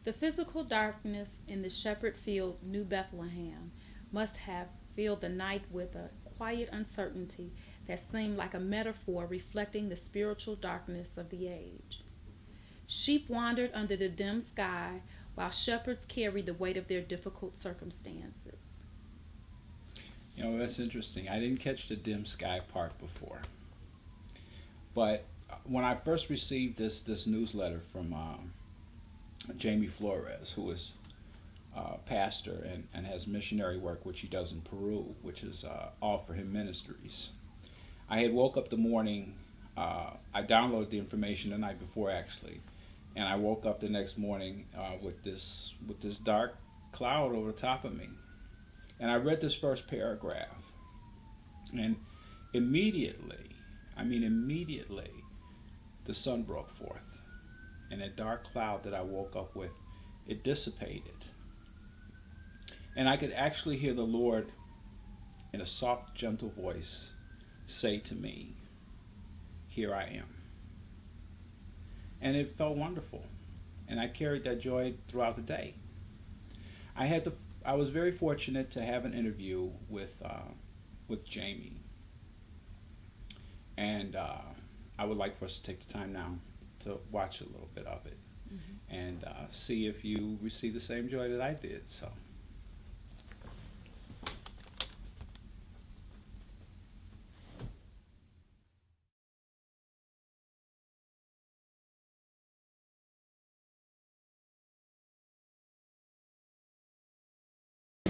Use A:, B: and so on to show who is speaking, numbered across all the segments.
A: The physical darkness in the shepherd-filled New Bethlehem must have filled the night with a quiet uncertainty that seemed like a metaphor reflecting the spiritual darkness of the age. Sheep wandered under the dim sky while shepherds carried the weight of their difficult circumstances.
B: You know, that's interesting. I didn't catch the dim sky part before. But when I first received this newsletter from Jaime Flores, who is pastor and has missionary work, which he does in Peru, which is All for Him Ministries. I had woke up the morning, I downloaded the information the night before actually, and I woke up the next morning with this dark cloud over the top of me. And I read this first paragraph, and immediately, the sun broke forth, and that dark cloud that I woke up with, it dissipated. And I could actually hear the Lord in a soft, gentle voice say to me, "Here I am." And it felt wonderful. And I carried that joy throughout the day. I was very fortunate to have an interview with Jaime. And I would like for us to take the time now to watch a little bit of it and see if you receive the same joy that I did. So.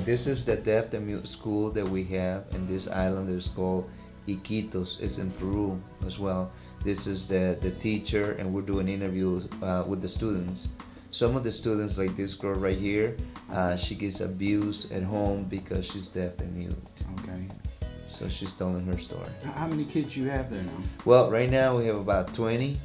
C: This is the deaf and mute school that we have in this island. It's called Iquitos. It's in Peru as well. This is the teacher, and we're doing interviews with the students. Some of the students, like this girl right here, she gets abused at home because she's deaf and mute.
B: Okay.
C: So she's telling her story.
B: How many kids you have there now?
C: Well, right now we have about 20.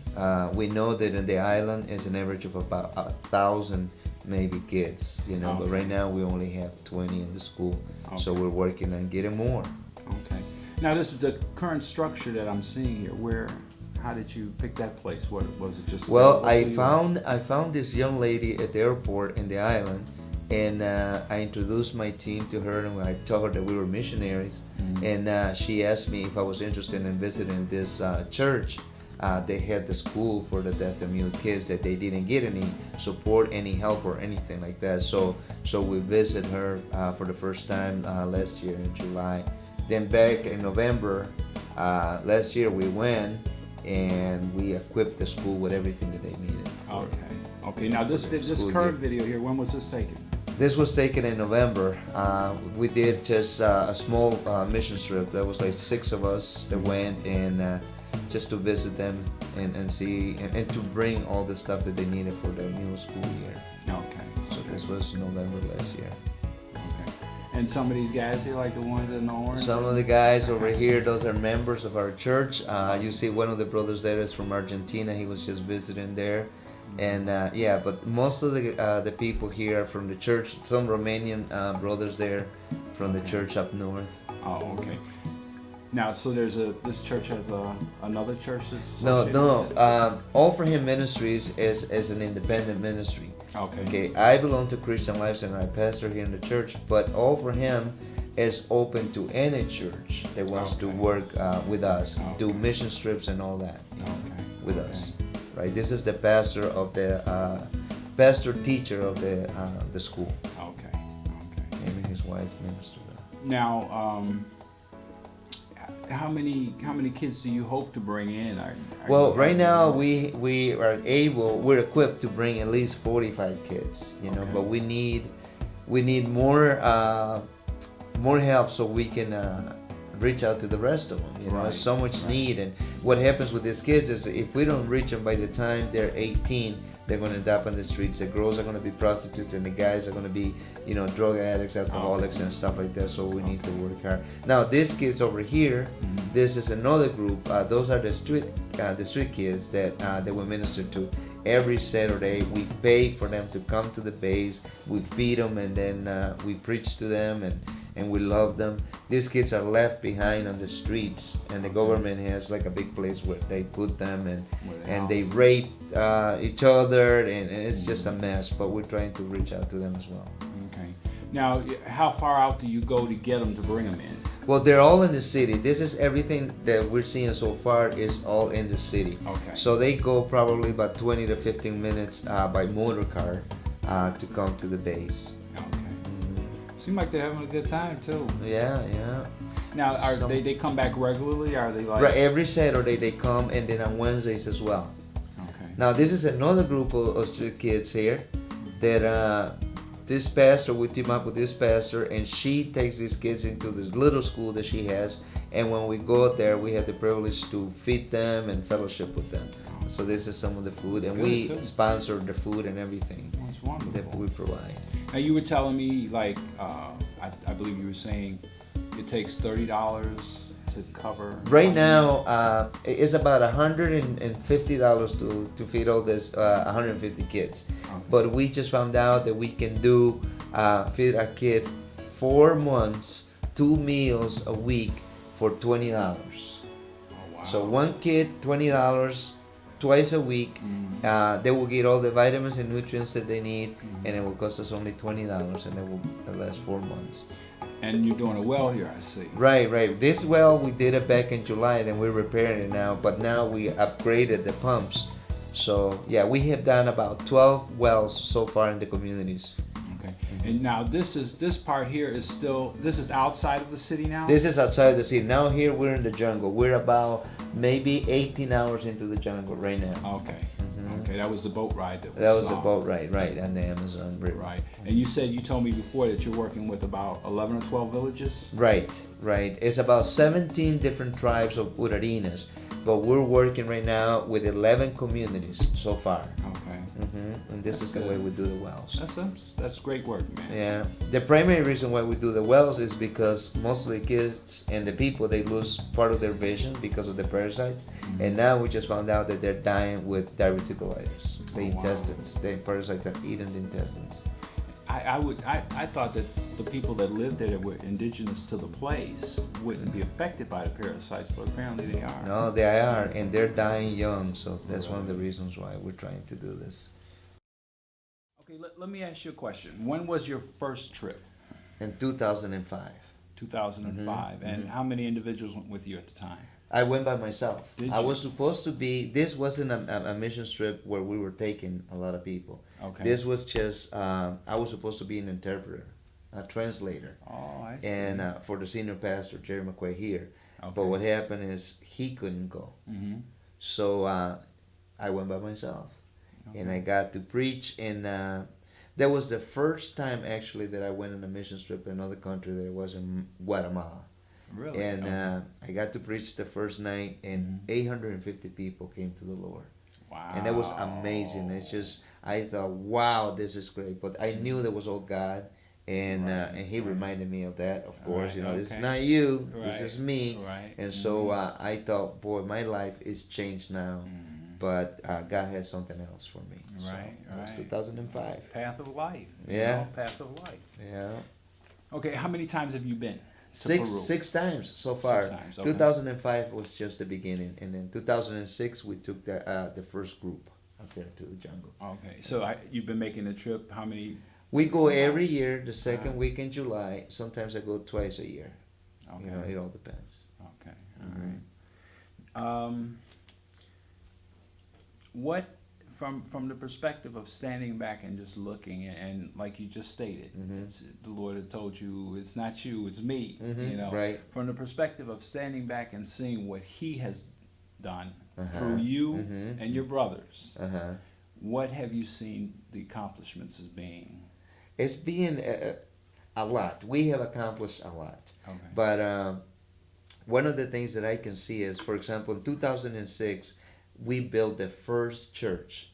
C: We know that in the island is an average of about 1,000 maybe kids, but right now we only have 20 in the school.
B: Okay.
C: So we're working on getting more.
B: Okay. Now this is the current structure that I'm seeing here. How did you pick that place? What was it? Just
C: well, I found this young lady at the airport in the island, and I introduced my team to her, and I told her that we were missionaries. And she asked me if I was interested in visiting this church. They had the school for the deaf and mute kids that they didn't get any support, any help, or anything like that. So we visited her for the first time last year in July. Then back in November last year we went and we equipped the school with everything that they needed.
B: Okay. Now this current video here, when was this taken?
C: This was taken in November. We did just a small mission trip. There was like 6 of us that went and just to visit them and see and to bring all the stuff that they needed for their new school year.
B: Okay.
C: So this was November last year.
B: Okay. And some of these guys here, like the ones in the orange?
C: Some of the guys over here, those are members of our church. You see one of the brothers there is from Argentina. He was just visiting there. And but most of the people here are from the church. Some Romanian brothers there from the church up north.
B: Oh, okay. Now, so this church has another church that's associated
C: No.
B: with it?
C: All for Him Ministries is an independent ministry.
B: Okay.
C: I belong to Christian Life Center. I pastor here in the church, but All for Him is open to any church that wants to work with us, do mission trips and all that with us. Right. This is the pastor of the teacher of the school.
B: Okay.
C: Him and his wife minister.
B: Now, how many kids do you hope to bring in?
C: Right now we're equipped to bring at least 45 kids, but we need more help so we can reach out to the rest of them. There's so much need, and what happens with these kids is if we don't reach them by the time they're 18, they're going to end up on the streets. The girls are going to be prostitutes, and the guys are going to be, drug addicts, alcoholics, and stuff like that. So we need to work hard. Now, these kids over here, this is another group. Those are the street kids that we minister to. Every Saturday, we pay for them to come to the base. We feed them, and then we preach to them, and we love them. These kids are left behind on the streets, and the government has like a big place where they put them, and they rape each other, and it's just a mess. But we're trying to reach out to them as well.
B: Okay. Now, how far out do you go to get them to bring them in?
C: Well, they're all in the city. This is everything that we're seeing so far is all in the city.
B: Okay.
C: So they go probably about 20 to 15 minutes by motor car to come to the base.
B: Okay. Seem like they're having a good time too.
C: Yeah, yeah.
B: Now, they come back regularly? Are they like?
C: Right, every Saturday they come, and then on Wednesdays as well.
B: Okay.
C: Now this is another group of street kids here that this pastor, we team up with this pastor, and she takes these kids into this little school that she has, and when we go there we have the privilege to feed them and fellowship with them. So this is some of the food, and we sponsor the food and everything.
B: That's wonderful.
C: That we provide.
B: Now you were telling me, like, I believe you were saying it takes $30 to cover.
C: Right now, it's about $150 to feed all this 150 kids.
B: Okay.
C: But we just found out that we can do feed a kid 4 months, 2 meals a week for $20.
B: Oh, wow.
C: So one kid, $20 twice a week. They will get all the vitamins and nutrients that they need, and it will cost us only $20, and it will last 4 months.
B: And you're doing a well here, I see.
C: Right, right. This well, we did it back in July, and we're repairing it now. But now we upgraded the pumps. So yeah, we have done about 12 wells so far in the communities.
B: Okay. And now this part here is outside of the city now?
C: This is outside the city. Now here we're in the jungle. We're about maybe 18 hours into the jungle right now.
B: Okay. Okay, that was the boat ride
C: That was the boat ride, right, on the Amazon River.
B: Right. And you told me before that you're working with about 11 or 12 villages?
C: Right, right. It's about 17 different tribes of Urarinas, but we're working right now with 11 communities so far.
B: Okay.
C: And this is the way we do the wells.
B: That's great work, man.
C: Yeah. The primary reason why we do the wells is because most of the kids and the people, they lose part of their vision because of the parasites. And now we just found out that they're dying with diverticulitis, the intestines. The parasites have eaten the intestines.
B: I thought that the people that lived there that were indigenous to the place wouldn't be affected by the parasites, but apparently they are.
C: No, they are, and they're dying young, so that's one of the reasons why we're trying to do this.
B: Okay, let me ask you a question. When was your first trip?
C: In 2005.
B: 2005. And how many individuals went with you at the time?
C: I went by myself.
B: Did
C: I
B: you?
C: was supposed to be, this wasn't a mission trip where we were taking a lot of people.
B: Okay.
C: This was just, I was supposed to be an interpreter, a translator.
B: Oh, I see.
C: And for the senior pastor, Jerry McQuay here.
B: Okay.
C: But what happened is he couldn't go. So I went by myself.
B: Okay.
C: And I got to preach, and that was the first time actually that I went on a mission trip in another country that was in Guatemala.
B: Really?
C: And
B: Okay.
C: I got to preach the first night, and 850 people came to the Lord.
B: Wow.
C: And it was amazing. It's just, I thought, wow, this is great. But I knew that was all God, and and He reminded me of that. Of course,
B: Right,
C: this is
B: okay.
C: not you, this
B: Right,
C: is me.
B: right.
C: And so I thought, boy, my life is changed now. But God has something else for me. So
B: Right,
C: that was
B: right.
C: 2005.
B: Path of life.
C: Yeah.
B: Path of life.
C: Yeah.
B: Okay, how many times have you been to
C: Six
B: Peru?
C: times so far.
B: 6 times, okay.
C: 2005 was just the beginning, and then 2006 we took the first group up there to the jungle.
B: Okay, so you've been making the trip. How many?
C: We go every year, the second week in July. Sometimes I go twice a year.
B: Okay.
C: It all depends.
B: Okay. All right. What, from the perspective of standing back and just looking, and like you just stated, it's, the Lord had told you, it's not you, it's me.
C: Right.
B: From the perspective of standing back and seeing what He has done through you and your brothers, what have you seen the accomplishments as being?
C: It's been a lot. We have accomplished a lot.
B: Okay.
C: But one of the things that I can see is, for example, in 2006, we built the first church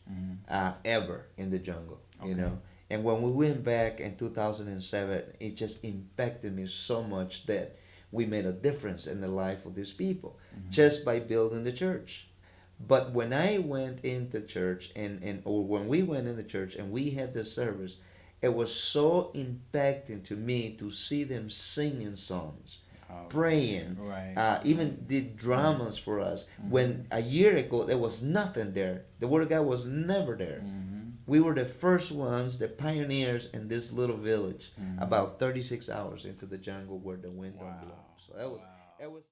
C: ever in the jungle.
B: Okay.
C: And when we went back in 2007, it just impacted me so much that we made a difference in the life of these people just by building the church. But when I went into church or when we went in the church and we had the service, it was so impacting to me to see them singing songs, praying,
B: Right.
C: even did dramas for us. When a year ago there was nothing there, the Word of God was never there. We were the first ones, the pioneers in this little village, about 36 hours into the jungle where the wind don't blow. So that was,
B: Wow.
C: it was.